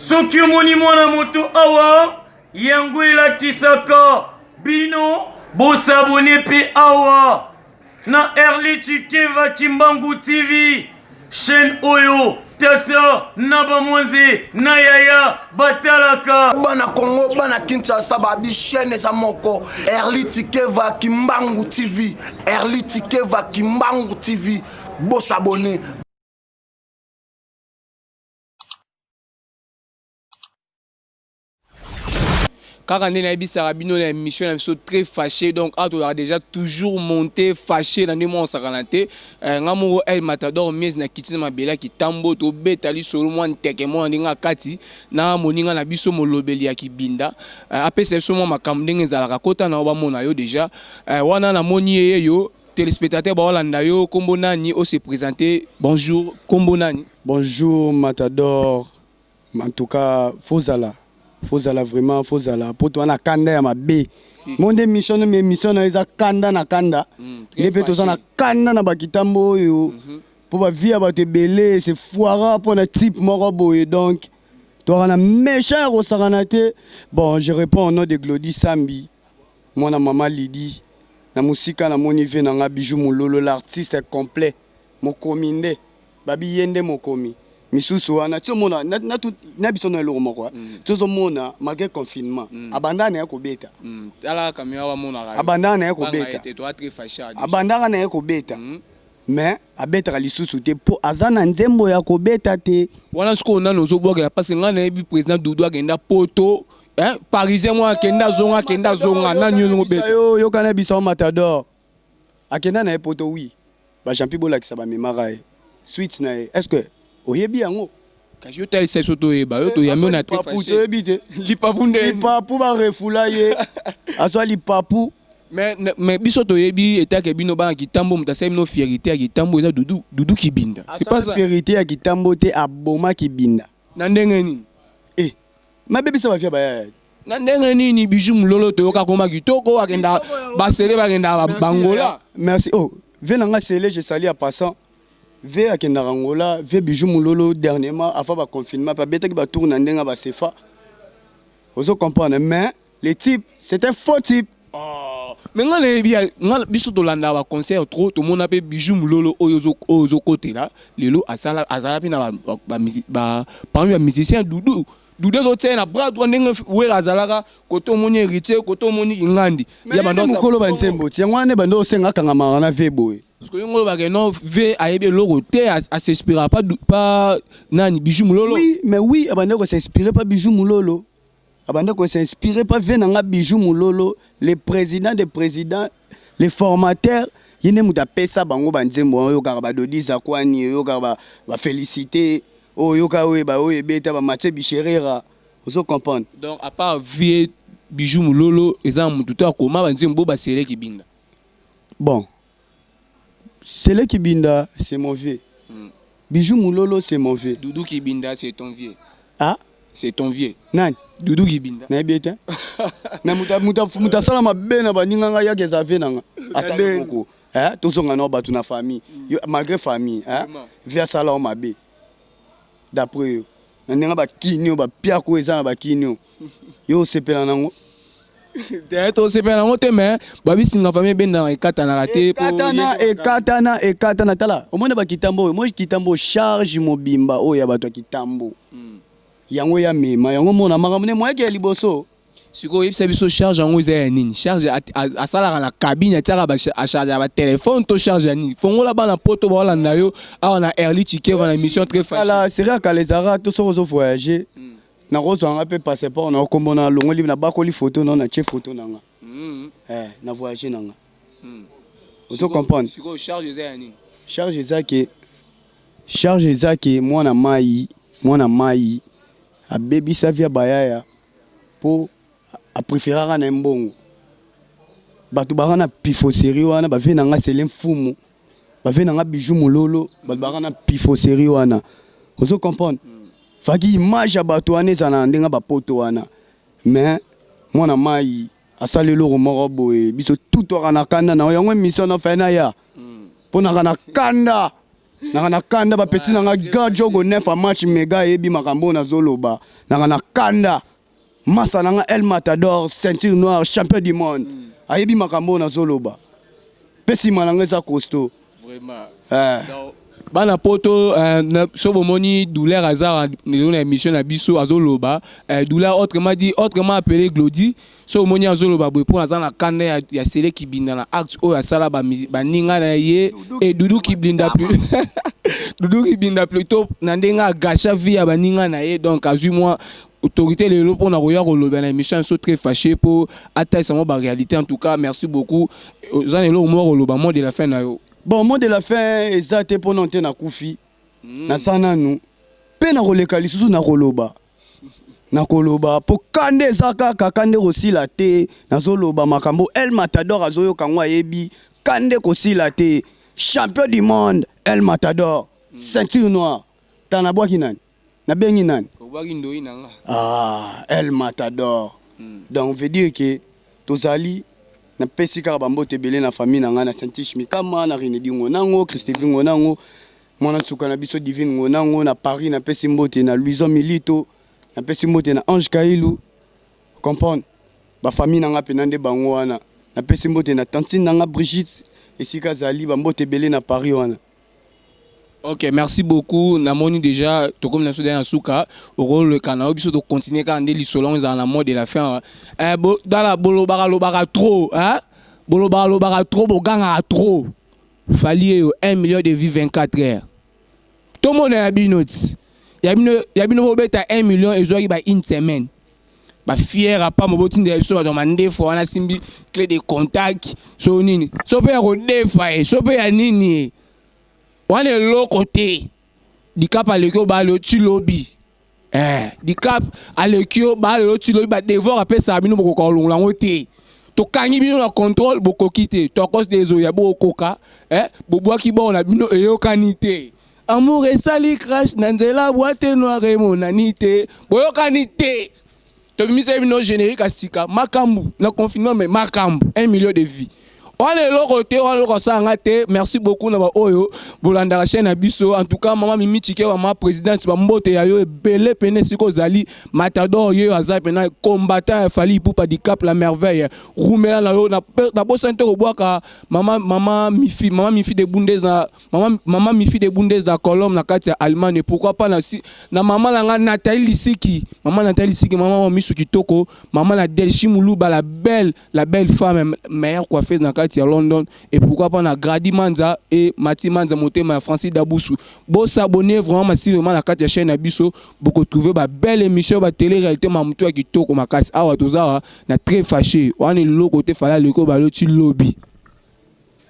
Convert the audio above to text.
soki omoni mwana moto awa yango elatisaka bino bosabone mpe awa na Early Chikeva Kimbangu TV chaîne oyo tata na bamwanze na yaya batalaka bana Congo bana Kinshasa babi chaîne eza moko Early Chikeva Kimbangu TV Early Chikeva Kimbangu TV bosabone. Quand on est dans la émission, on est très fâché. Donc, on a déjà toujours monté fâché dans les mois où on s'est rendu. El Matador, mais na kiti ma bela qui tambo to betali solo mo nteke mo ndinga kati na moninga na biso mo lobeli ya kibinda. Après c'est so mo makamdenge zalaka kota na ba mona yo déjà. Wana na moni yo téléspectateurs ba Holanda yo kombo nani o se présenter. Bonjour kombo nani. Bonjour Matador. En tout cas, Fozala vraiment Fozala pour toi na kanda ya mabe. Mon émission mais émission na eza kanda na kanda. Les pétos na kanda na bakitambo yo. Pour ba vie ba te belé c'est foira pour na type moko boy donc toi na méchant rosaranate. Bon, je réponds au nom de Glody Sambi. Moi na maman Lydie. Na musika na moni ve na nga Bijou Mulolo l'artiste est complet. Mokominde. Babi yende mokomi. Misusu wana tshomona na biso na eloko moko tshomona malgré confinement abandana ya kobeta ala kamera wa mona abandana ya kobeta abandana na ya kobeta mais abeta lisusu te po azana nzembo ya kobeta te wana siko na nozo boka parce que ngana ebi président Doudou agenda poto parisien moi akenda zonga na nyongo beta yo kana biso Matador akenda na poto oui ba champi bola ki saba memara suite na est-ce que oyebi yango kajo tel c'est soto eba yo to yamio na très fâché lipapu ba refula ye aso lipapu mais biso to yebi etake bino ba kitambo mutasa bino fierté ya kitambo eza dudu kibinda c'est pas ça fierté ya kitambo te aboma kibinda na ndenge nini mabebi sa bafia baya na ndenge nini Bijou Mulolo to yoka koma kitoko akenda basele bakenda bangola merci venanga sele je sali à passant ve akenda rangola ve Bijou Mulolo dernièrement avant ba confinement pa beta ki ba tourner ndenga ba sefa ozo comprendre mais les types c'était faux type mais ngana biso to landa ba concert trop to mona pe Bijou Mulolo ozo côté là lelo azala pe na ba parmi les musiciens Doudou zo tsena bras droit ndenge we azalaka koto moni héritier koto moni ingandi ya bando mukolo ba nsembo ti ngwana bando senga kanga mara na vebo parce que ngolo ba non ve ayebi loko te a s'inspira pas nani Bijou Mulolo oui mais oui abande ko s'inspirer pas Bijou Mulolo abande ko s'inspirer pas venanga Bijou Mulolo les présidents des présidents les formateurs yene muta pesa bango ba nsembo yo ka ba dodiza kwani yo ka ba féliciter yoka ba beta ba Mathieu Bicherera vous comprenez donc à part vie Bijou Mulolo exemple tout à comment ba nzembo ba sele kibinda bon sele kibinda c'est mon vieux Bijou Mulolo c'est mon vieux Doudou Kibinda c'est ton vieux c'est ton vieux nani Doudou Kibinda na beta na muta sala mabe na baninganga yake za venanga ataboko tozonga na batu na famille malgré famille via sala o mabe d'après yo ndenga ba kinyo ba piako eza ba kinyo yo sepela nango to sepela nango te mais babi singa famille benda ekata na raté ekatana tala omona ba kitambo moi kitambo charge mobimba oya bato kitambo yango ya mema yango mona makamune moi ke liboso siko yebisa biso charge yango eza ya nini charge asalaka na cabine atiaka a charge ba téléphone to charge ya nini fongola bana poto ba Holanda yo awa na Early Chikeva na émission très facile ala c'est vrai ka les ara to so voyager na rozanga pe passeport na kombona longoli na bakoli photo na che photo nanga na voyager nanga vous comprenez siko charge eza ya nini charge ezaki mwana mai abebisa via bayaya po a préférera na mbongo batu barana pifoseri wana bave na nga sele mfumu bave na nga Bijou Mulolo batu barana pifoseri wana vous comprenez faki image ya batu wana ezana ndenga bapoto wana mais mwana mai asali loko moko boye biso tout ora na kanda na yango émission na fena ya pona kana kanda na kanda ba petit na gajo go nef a match mega yebi makambo na zoloba na kanda massa na El Matador ceinture noire champion du monde ayebi makambo na zoloba pesi malanga za costaud vraiment bana poto so bomoni douleur azar na émission na biso azoloba douleur autrement appelé Glody so bomoni azoloba pour azana kanda ya sele ki binda na acte o ya sala ba ninga na ye et Doudou ki blinda plus Doudou ki binda plutôt na ndenga gacha vie ya ba ninga na ye donc azui moi autorité les lots pour na roya koloba na émission so très fâché pour attaquer sama ba réalité en tout cas merci beaucoup zan elo mo koloba mot de la fin na yo. Bon, mot de la fin, exact pour nous na kufi. Na sana nous. Pe na koleka lisusu na koloba. Na koloba pour kande zaka kande aussi la te na zoloba makambo El Matador azoyo kangwa yebi kande kosi la te champion du monde El Matador ceinture noire. Tana bwa kinani? Na bengi nani? Obaki ndoi nanga. Ah, El Matador. Donc on veut dire que tozali na pesi kaka bambote ebele na famille na nga na Saint-Tiche Mikama na Renedi Ngonango Christophe Ngonango mwana tsuka na biso Divine Ngonango na Paris na pesi mbote na Louison Milito na pesi mbote na Ange Kailou comprendre ba famille na nga pe nande bango wana na pesi mbote na tantine na nga Brigitte esika zali bambote ebele na Paris wana. Ok, merci beaucoup. Namoni déjà, tout comme nous sommes dans Souka, au rôle le canal, biso de continuer quand on dit selon dans la mode de la fin. Dans la bolobara trop, hein? Bolobara trop, boganga trop. Fallait 1 million de vie 24 heures. Tout le monde a binoti. Yabino beta 1 million et joie ba une semaine. Ba fier à pas mo botin de so demander faut na simbi clé de contact so nini. So pe ko defa so pe ya nini. On est l'autre côté. Du cap à l'équipe, bah le tulobi. Du cap à l'équipe, bah le tulobi, bah devant après ça, bino boko kolong la ngote. To kangi bino la contrôle boko kite. To cause des oya boko koka, bobo ki bon na bino eyo kanite. Amour et sali crash nanzela boîte noire mon anite. Boyo kanite. To mise bino générique à sika, makambu, na confinement mais makambu, 1 million de vies. On est là côté, on est merci beaucoup na ba oyo bolanda la chaîne abiso en tout cas maman Mimi Chike wa ma présidente ba mbote ya yo belé pene siko zali Matador yo azai pena combattant fali pour pas di cap la merveille roumela na yo na bo santé ko boaka maman Mifi de Bundes na maman Mifi de Bundes da Colombe na kati ya Allemagne pourquoi pas na maman la Nathalie Lisiki maman Misu Kitoko maman la Delchi Moulouba la belle femme meilleure coiffeuse na kati à London et pourquoi pas na Grady Manza et Mati Manza Motema Francis Daboussou. Bon s'abonner vraiment massivement la carte chaîne Abisso pour trouver ba belle émission ba télé-réalité mamuto qui toko makasi awa toza na très fâché. On est l'autre côté fala le ko ba lo ti lobby.